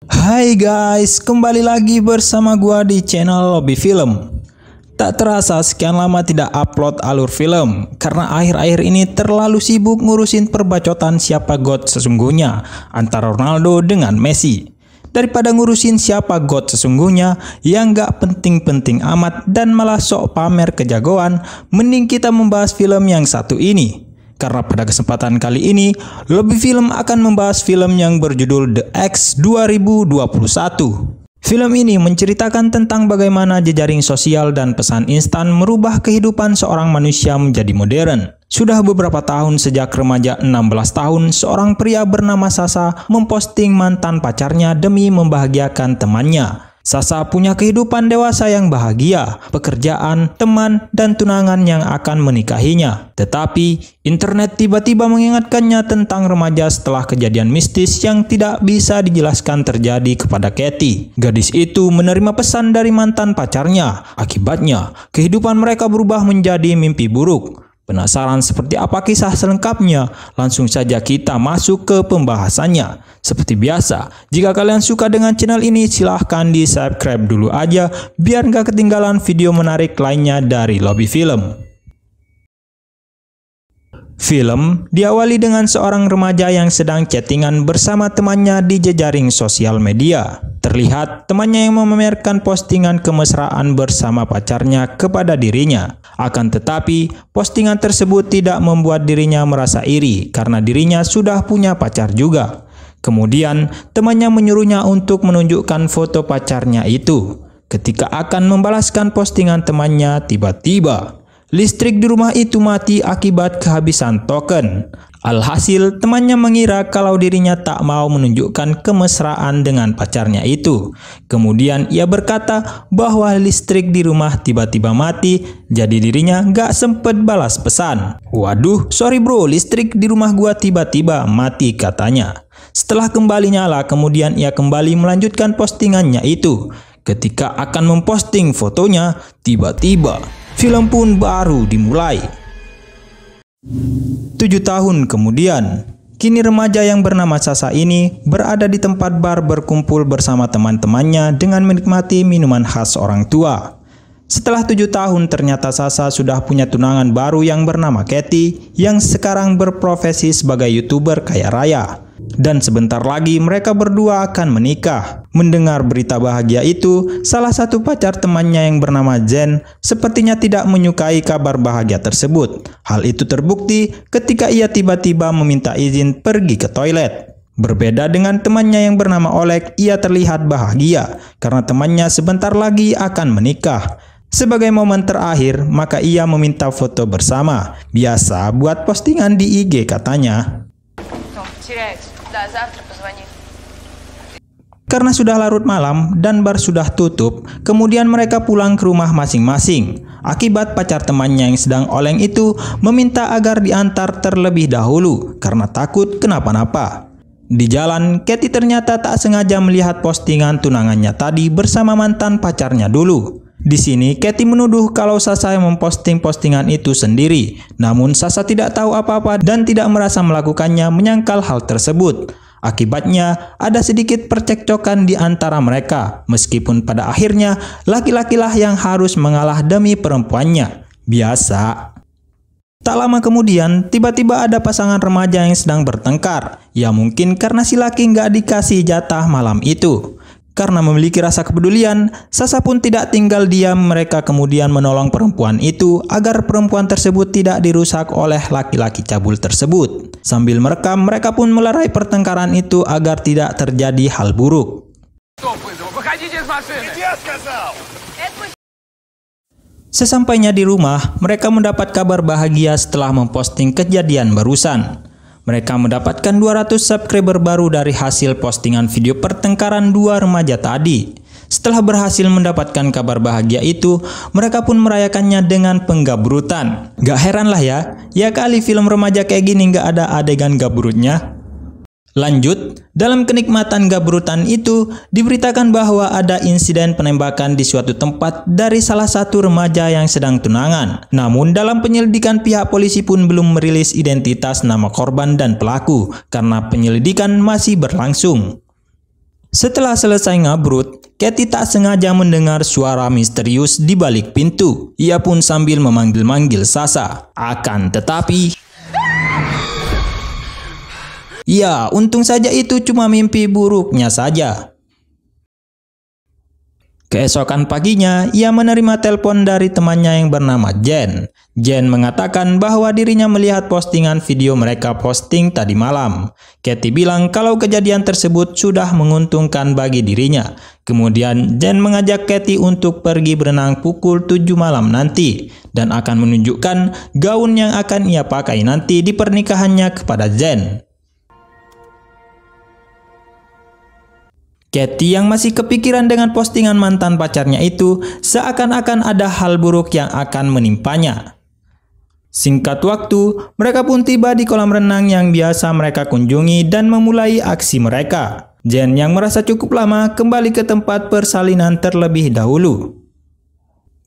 Hai guys, kembali lagi bersama gua di channel Lobby Film. Tak terasa sekian lama tidak upload alur film karena akhir-akhir ini terlalu sibuk ngurusin perbacotan siapa GOAT sesungguhnya antara Ronaldo dengan Messi. Daripada ngurusin siapa GOAT sesungguhnya yang gak penting-penting amat dan malah sok pamer kejagoan, mending kita membahas film yang satu ini. Karena pada kesempatan kali ini, Lobby Film akan membahas film yang berjudul The X 2021. Film ini menceritakan tentang bagaimana jejaring sosial dan pesan instan merubah kehidupan seorang manusia menjadi modern. Sudah beberapa tahun sejak remaja 16 tahun, seorang pria bernama Sasa memposting mantan pacarnya demi membahagiakan temannya. Sasa punya kehidupan dewasa yang bahagia, pekerjaan, teman, dan tunangan yang akan menikahinya. Tetapi, internet tiba-tiba mengingatkannya tentang remaja setelah kejadian mistis yang tidak bisa dijelaskan terjadi kepada Katie. Gadis itu menerima pesan dari mantan pacarnya. Akibatnya, kehidupan mereka berubah menjadi mimpi buruk. Penasaran seperti apa kisah selengkapnya? Langsung saja kita masuk ke pembahasannya. Seperti biasa, jika kalian suka dengan channel ini silahkan di subscribe dulu aja biar gak ketinggalan video menarik lainnya dari Lobby Film. Film diawali dengan seorang remaja yang sedang chattingan bersama temannya di jejaring sosial media. Terlihat temannya yang memamerkan postingan kemesraan bersama pacarnya kepada dirinya. Akan tetapi, postingan tersebut tidak membuat dirinya merasa iri karena dirinya sudah punya pacar juga. Kemudian, temannya menyuruhnya untuk menunjukkan foto pacarnya itu. Ketika akan membalaskan postingan temannya, tiba-tiba listrik di rumah itu mati akibat kehabisan token. Alhasil, temannya mengira kalau dirinya tak mau menunjukkan kemesraan dengan pacarnya itu. Kemudian ia berkata bahwa listrik di rumah tiba-tiba mati, jadi dirinya gak sempet balas pesan. Waduh, sorry bro, listrik di rumah gua tiba-tiba mati katanya. Setelah kembali nyala, kemudian ia kembali melanjutkan postingannya itu. Ketika akan memposting fotonya, tiba-tiba film pun baru dimulai. 7 tahun kemudian, kini remaja yang bernama Sasa ini berada di tempat bar berkumpul bersama teman-temannya dengan menikmati minuman khas orang tua. Setelah 7 tahun ternyata Sasa sudah punya tunangan baru yang bernama Katie yang sekarang berprofesi sebagai YouTuber kaya raya. Dan sebentar lagi mereka berdua akan menikah. Mendengar berita bahagia itu, salah satu pacar temannya yang bernama Zen sepertinya tidak menyukai kabar bahagia tersebut. Hal itu terbukti ketika ia tiba-tiba meminta izin pergi ke toilet. Berbeda dengan temannya yang bernama Oleg, ia terlihat bahagia karena temannya sebentar lagi akan menikah. Sebagai momen terakhir, maka ia meminta foto bersama. Biasa buat postingan di IG katanya. Karena sudah larut malam dan bar sudah tutup, kemudian mereka pulang ke rumah masing-masing. Akibat pacar temannya yang sedang oleng itu meminta agar diantar terlebih dahulu karena takut kenapa-napa. Di jalan, Katie ternyata tak sengaja melihat postingan tunangannya tadi bersama mantan pacarnya dulu. Di sini, Katie menuduh kalau Sasa yang memposting postingan itu sendiri. Namun, Sasa tidak tahu apa-apa dan tidak merasa melakukannya menyangkal hal tersebut. Akibatnya, ada sedikit percekcokan di antara mereka. Meskipun pada akhirnya, laki-lakilah yang harus mengalah demi perempuannya. Biasa. Tak lama kemudian, tiba-tiba ada pasangan remaja yang sedang bertengkar. Ya mungkin karena si laki nggak dikasih jatah malam itu. Karena memiliki rasa kepedulian, Sasa pun tidak tinggal diam. Mereka kemudian menolong perempuan itu agar perempuan tersebut tidak dirusak oleh laki-laki cabul tersebut. Sambil merekam, mereka pun melerai pertengkaran itu agar tidak terjadi hal buruk. Sesampainya di rumah, mereka mendapat kabar bahagia setelah memposting kejadian barusan. Mereka mendapatkan 200 subscriber baru dari hasil postingan video pertengkaran dua remaja tadi. Setelah berhasil mendapatkan kabar bahagia itu, mereka pun merayakannya dengan penggabrutan. Gak heran lah ya kali film remaja kayak gini gak ada adegan gabrutnya. Lanjut, dalam kenikmatan gabrutan itu diberitakan bahwa ada insiden penembakan di suatu tempat dari salah satu remaja yang sedang tunangan. Namun dalam penyelidikan pihak polisi pun belum merilis identitas nama korban dan pelaku karena penyelidikan masih berlangsung. Setelah selesai ngabrut, Katy tak sengaja mendengar suara misterius di balik pintu. Ia pun sambil memanggil-manggil Sasha. Akan tetapi ya, untung saja itu cuma mimpi buruknya saja. Keesokan paginya, ia menerima telepon dari temannya yang bernama Jen. Jen mengatakan bahwa dirinya melihat postingan video mereka posting tadi malam. Katy bilang kalau kejadian tersebut sudah menguntungkan bagi dirinya. Kemudian Jen mengajak Katy untuk pergi berenang pukul 7 malam nanti dan akan menunjukkan gaun yang akan ia pakai nanti di pernikahannya kepada Jen. Katy yang masih kepikiran dengan postingan mantan pacarnya itu, seakan-akan ada hal buruk yang akan menimpanya. Singkat waktu, mereka pun tiba di kolam renang yang biasa mereka kunjungi dan memulai aksi mereka. Jen yang merasa cukup lama kembali ke tempat persalinan terlebih dahulu.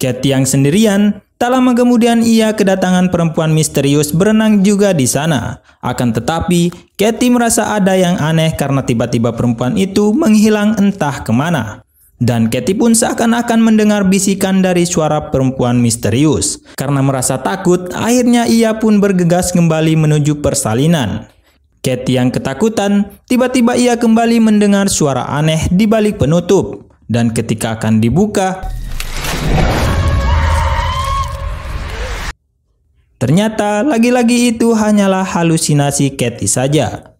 Katy yang sendirian, tak lama kemudian ia kedatangan perempuan misterius berenang juga di sana. Akan tetapi, Katy merasa ada yang aneh karena tiba-tiba perempuan itu menghilang entah kemana. Dan Katy pun seakan-akan mendengar bisikan dari suara perempuan misterius. Karena merasa takut, akhirnya ia pun bergegas kembali menuju persalinan. Katy yang ketakutan, tiba-tiba ia kembali mendengar suara aneh di balik penutup. Dan ketika akan dibuka, ternyata lagi-lagi itu hanyalah halusinasi Katy saja.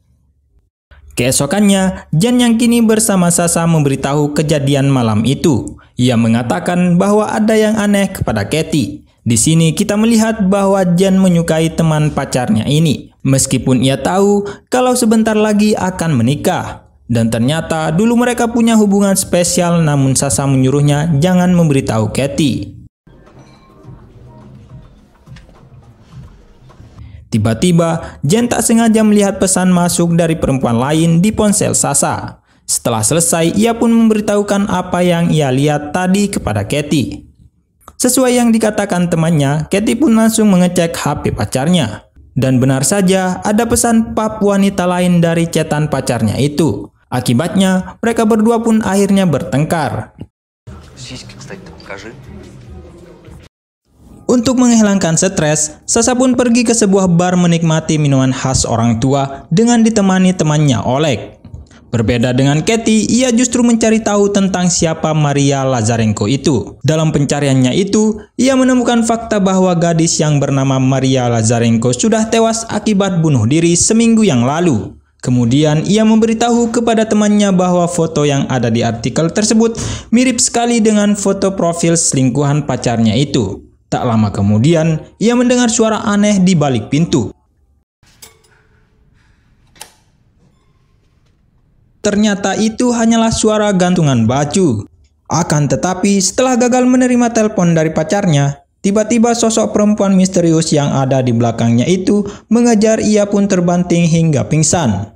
Keesokannya, Jen yang kini bersama Sasha memberitahu kejadian malam itu. Ia mengatakan bahwa ada yang aneh kepada Katy. Di sini kita melihat bahwa Jen menyukai teman pacarnya ini, meskipun ia tahu kalau sebentar lagi akan menikah. Dan ternyata dulu mereka punya hubungan spesial, namun Sasha menyuruhnya jangan memberitahu Katy. Tiba-tiba, Jen tak sengaja melihat pesan masuk dari perempuan lain di ponsel Sasha. Setelah selesai, ia pun memberitahukan apa yang ia lihat tadi kepada Katy. Sesuai yang dikatakan temannya, Katy pun langsung mengecek HP pacarnya. Dan benar saja, ada pesan pap wanita lain dari chatan pacarnya itu. Akibatnya, mereka berdua pun akhirnya bertengkar. Untuk menghilangkan stres, Sasha pun pergi ke sebuah bar menikmati minuman khas orang tua dengan ditemani temannya Oleg. Berbeda dengan Katy, ia justru mencari tahu tentang siapa Maria Lazarenko itu. Dalam pencariannya itu, ia menemukan fakta bahwa gadis yang bernama Maria Lazarenko sudah tewas akibat bunuh diri seminggu yang lalu. Kemudian ia memberitahu kepada temannya bahwa foto yang ada di artikel tersebut mirip sekali dengan foto profil selingkuhan pacarnya itu. Tak lama kemudian, ia mendengar suara aneh di balik pintu. Ternyata itu hanyalah suara gantungan baju. Akan tetapi, setelah gagal menerima telepon dari pacarnya, tiba-tiba sosok perempuan misterius yang ada di belakangnya itu mengejar, ia pun terbanting hingga pingsan.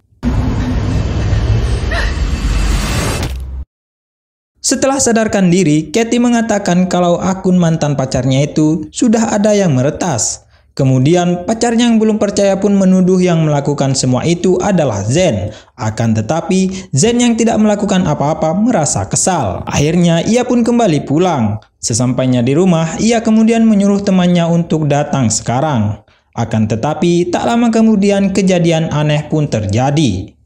Setelah sadarkan diri, Katy mengatakan kalau akun mantan pacarnya itu sudah ada yang meretas. Kemudian pacarnya yang belum percaya pun menuduh yang melakukan semua itu adalah Jen. Akan tetapi, Jen yang tidak melakukan apa-apa merasa kesal. Akhirnya ia pun kembali pulang. Sesampainya di rumah, ia kemudian menyuruh temannya untuk datang sekarang. Akan tetapi, tak lama kemudian kejadian aneh pun terjadi.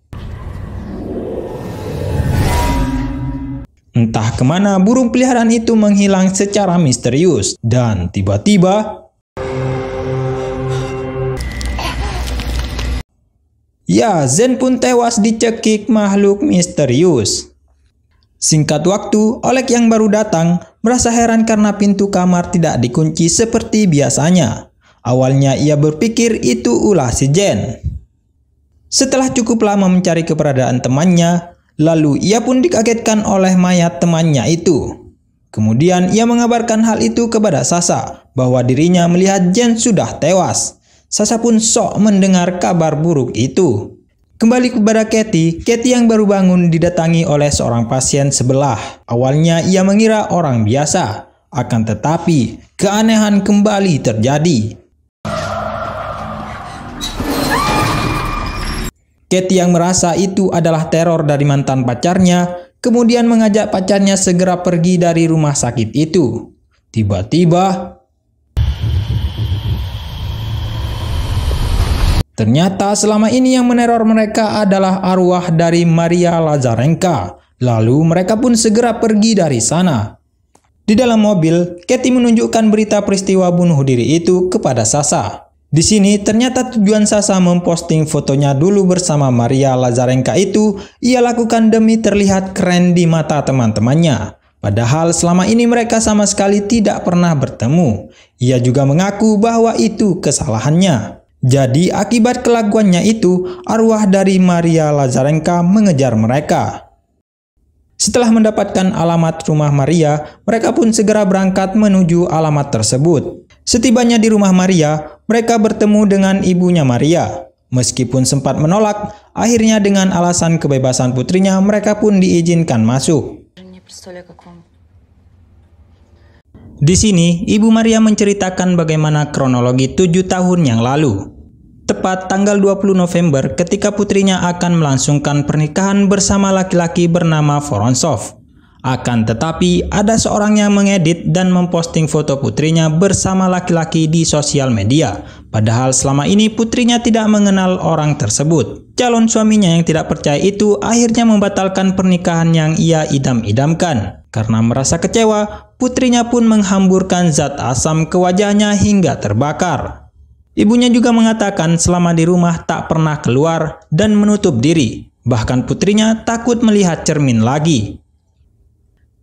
Entah kemana burung peliharaan itu menghilang secara misterius. Dan tiba-tiba, ya, Jen pun tewas dicekik makhluk misterius. Singkat waktu, Oleg yang baru datang merasa heran karena pintu kamar tidak dikunci seperti biasanya. Awalnya ia berpikir itu ulah si Jen. Setelah cukup lama mencari keberadaan temannya, lalu ia pun dikagetkan oleh mayat temannya itu. Kemudian ia mengabarkan hal itu kepada Sasha bahwa dirinya melihat Jen sudah tewas. Sasha pun sok mendengar kabar buruk itu. Kembali kepada Katie yang baru bangun didatangi oleh seorang pasien sebelah. Awalnya ia mengira orang biasa, akan tetapi keanehan kembali terjadi. Katie yang merasa itu adalah teror dari mantan pacarnya, kemudian mengajak pacarnya segera pergi dari rumah sakit itu. Tiba-tiba, ternyata selama ini yang meneror mereka adalah arwah dari Maria Lazarenka. Lalu mereka pun segera pergi dari sana. Di dalam mobil, Katie menunjukkan berita peristiwa bunuh diri itu kepada Sasha. Di sini ternyata tujuan Sasha memposting fotonya dulu bersama Maria Lazarenka itu ia lakukan demi terlihat keren di mata teman-temannya. Padahal selama ini mereka sama sekali tidak pernah bertemu. Ia juga mengaku bahwa itu kesalahannya. Jadi akibat kelakuannya itu, arwah dari Maria Lazarenka mengejar mereka. Setelah mendapatkan alamat rumah Maria, mereka pun segera berangkat menuju alamat tersebut. Setibanya di rumah Maria, mereka bertemu dengan ibunya Maria. Meskipun sempat menolak, akhirnya dengan alasan kebebasan putrinya, mereka pun diizinkan masuk. Di sini, Ibu Maria menceritakan bagaimana kronologi 7 tahun yang lalu. Tepat tanggal 20 November ketika putrinya akan melangsungkan pernikahan bersama laki-laki bernama Vorontsov. Akan tetapi, ada seorang yang mengedit dan memposting foto putrinya bersama laki-laki di sosial media. Padahal selama ini putrinya tidak mengenal orang tersebut. Calon suaminya yang tidak percaya itu akhirnya membatalkan pernikahan yang ia idam-idamkan. Karena merasa kecewa, putrinya pun menghamburkan zat asam ke wajahnya hingga terbakar. Ibunya juga mengatakan selama di rumah tak pernah keluar dan menutup diri. Bahkan putrinya takut melihat cermin lagi.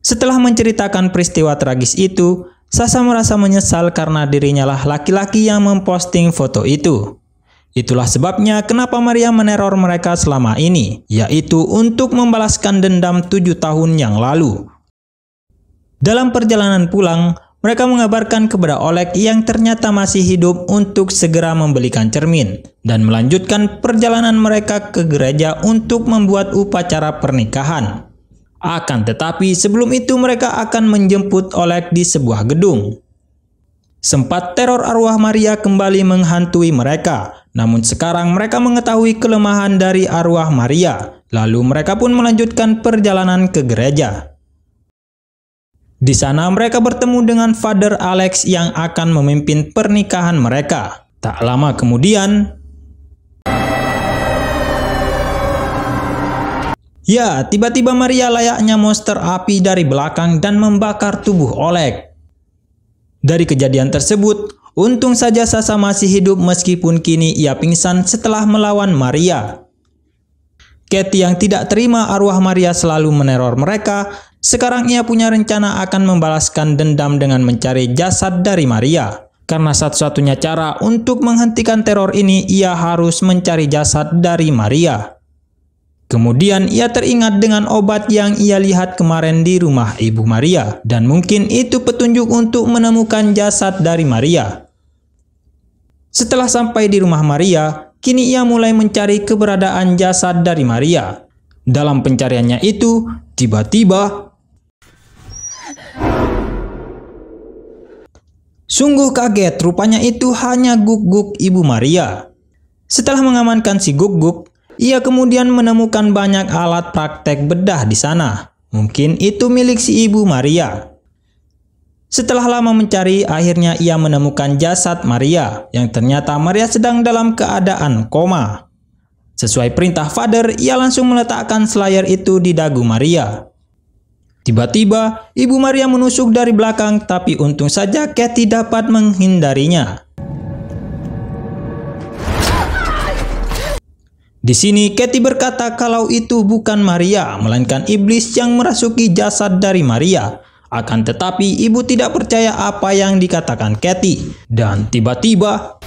Setelah menceritakan peristiwa tragis itu, Sasha merasa menyesal karena dirinya lah laki-laki yang memposting foto itu. Itulah sebabnya kenapa Maria meneror mereka selama ini, yaitu untuk membalaskan dendam 7 tahun yang lalu. Dalam perjalanan pulang, mereka mengabarkan kepada Oleg yang ternyata masih hidup untuk segera membelikan cermin dan melanjutkan perjalanan mereka ke gereja untuk membuat upacara pernikahan. Akan tetapi sebelum itu mereka akan menjemput Oleg di sebuah gedung. Sempat teror arwah Maria kembali menghantui mereka, namun sekarang mereka mengetahui kelemahan dari arwah Maria, lalu mereka pun melanjutkan perjalanan ke gereja. Di sana mereka bertemu dengan Father Alex yang akan memimpin pernikahan mereka. Tak lama kemudian, ya, tiba-tiba Maria layaknya monster api dari belakang dan membakar tubuh Oleg. Dari kejadian tersebut, untung saja Sasha masih hidup meskipun kini ia pingsan setelah melawan Maria. Katie yang tidak terima arwah Maria selalu meneror mereka, sekarang ia punya rencana akan membalaskan dendam dengan mencari jasad dari Maria. Karena satu-satunya cara untuk menghentikan teror ini, ia harus mencari jasad dari Maria. Kemudian ia teringat dengan obat yang ia lihat kemarin di rumah Ibu Maria, dan mungkin itu petunjuk untuk menemukan jasad dari Maria. Setelah sampai di rumah Maria, kini ia mulai mencari keberadaan jasad dari Maria. Dalam pencariannya itu, tiba-tiba sungguh kaget, rupanya itu hanya guk-guk Ibu Maria. Setelah mengamankan si guk-guk, ia kemudian menemukan banyak alat praktek bedah di sana. Mungkin itu milik si Ibu Maria. Setelah lama mencari, akhirnya ia menemukan jasad Maria, yang ternyata Maria sedang dalam keadaan koma. Sesuai perintah Father, ia langsung meletakkan selayar itu di dagu Maria. Tiba-tiba, Ibu Maria menusuk dari belakang, tapi untung saja Katie dapat menghindarinya. Di sini Katie berkata kalau itu bukan Maria, melainkan iblis yang merasuki jasad dari Maria. Akan tetapi ibu tidak percaya apa yang dikatakan Katie. Dan tiba-tiba,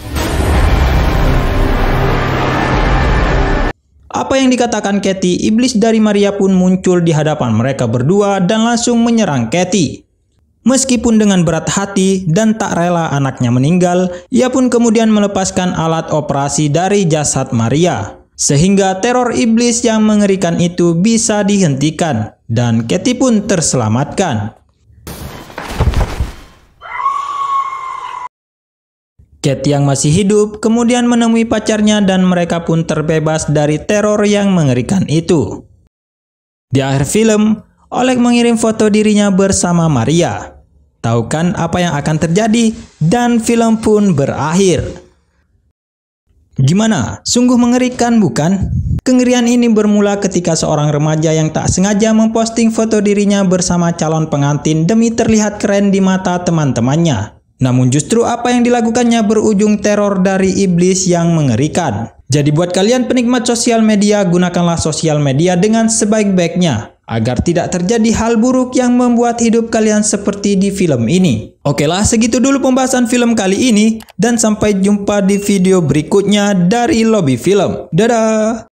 apa yang dikatakan Katie, iblis dari Maria pun muncul di hadapan mereka berdua dan langsung menyerang Katie. Meskipun dengan berat hati dan tak rela anaknya meninggal, ia pun kemudian melepaskan alat operasi dari jasad Maria. sehingga teror iblis yang mengerikan itu bisa dihentikan dan Katie pun terselamatkan. Kate yang masih hidup kemudian menemui pacarnya dan mereka pun terbebas dari teror yang mengerikan itu. Di akhir film, Oleg mengirim foto dirinya bersama Maria. Tahu kan apa yang akan terjadi? Dan film pun berakhir. Gimana? Sungguh mengerikan bukan? Kengerian ini bermula ketika seorang remaja yang tak sengaja memposting foto dirinya bersama calon pengantin demi terlihat keren di mata teman-temannya. Namun justru apa yang dilakukannya berujung teror dari iblis yang mengerikan. Jadi buat kalian penikmat sosial media, gunakanlah sosial media dengan sebaik-baiknya agar tidak terjadi hal buruk yang membuat hidup kalian seperti di film ini. Oke lah, segitu dulu pembahasan film kali ini dan sampai jumpa di video berikutnya dari Lobby Film. Dadah!